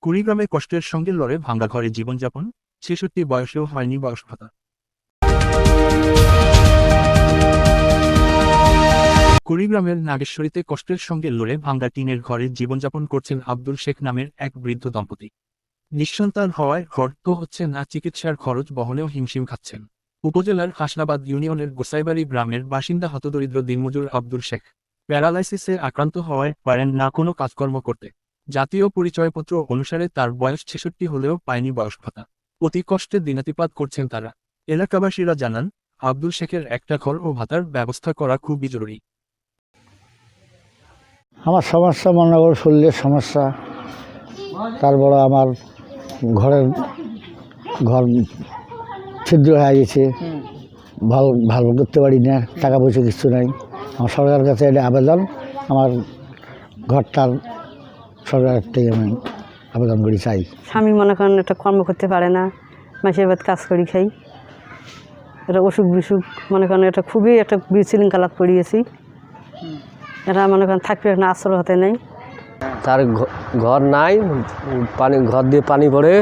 কুড়িগ্রামে কষ্টের সঙ্গে লড়ে ভাঙা ঘরে জীবনযাপন, ৬৬ বয়সেও হয়নি বয়স ভাতা। কুড়িগ্রামের নাগেশ্বরীতে কষ্টের সঙ্গে লড়ে ভাঙা টিনের ঘরে জীবনযাপন করছেন আব্দুল শেখ নামের এক বৃদ্ধ দম্পতি। নিঃসন্তান হওয়ায় ঘর তো হচ্ছে না, চিকিৎসার খরচ বহনেও হিমশিম খাচ্ছেন। উপজেলার হাসনাবাদ ইউনিয়নের গোসাইবাড়ি গ্রামের বাসিন্দা হতদরিদ্র দিনমজুর আব্দুল শেখ প্যারালাইসিসে আক্রান্ত হওয়ায় পারেন না কোনো কাজকর্ম করতে। জাতীয় পরিচয়পত্র অনুসারে তার বয়স ৬৬ হলেও পায়নি বয়স ভাতা। অতি কষ্টে দিনাতিপাত করছেন তারা। এলাকাবাসীরা জানান, আব্দুল শেখের একটা ঘর ও ভাতার ব্যবস্থা করা খুবই জরুরি। আমার সমস্যা মনে করো শরীরের সমস্যা, তারপর আমার ঘর ছিদ্র হয়ে গেছে, ভালো করতে পারি না, টাকা পয়সা কিছু নাই। আমার সরকারের কাছে এটা আবেদন, আমার ঘরটার সরকারের থেকে আমি আবেদন করি চাই। স্বামী মনে করেন একটা কর্ম করতে পারে না, মাসের বাদ কাজ করি খাই, এটা অসুখ বিসুখ মনে করেন এটা খুবই একটা বিশৃঙ্খলা পড়িয়েছি। এটা মনে করেন থাকবে না, আশ্রয় হতে নেই। তার ঘর নাই, ঘর দিয়ে পানি পড়ে,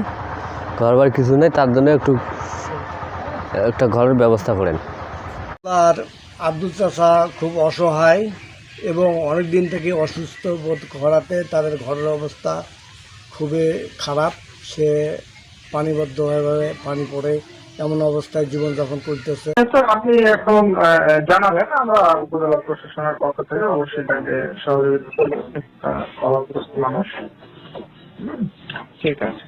ঘর বাড়ি কিছু নেই, তার জন্য একটা ঘরের ব্যবস্থা করেন। আর আব্দুল চাচা খুব অসহায় এবং অনেক দিন থেকে অসুস্থ বোধ করাতে তাদের ঘরের অবস্থা খুবই খারাপ। সে পানিবদ্ধ হয়ে পানি পড়ে এমন অবস্থায় জীবনযাপন করতেছে। আপনি এখন জানাবেন, আমরা উপজেলা প্রশাসনের পক্ষ থেকে অবশ্যই তাকে সহযোগিতা করবো। অভাবগ্রস্ত মানুষ। ঠিক আছে।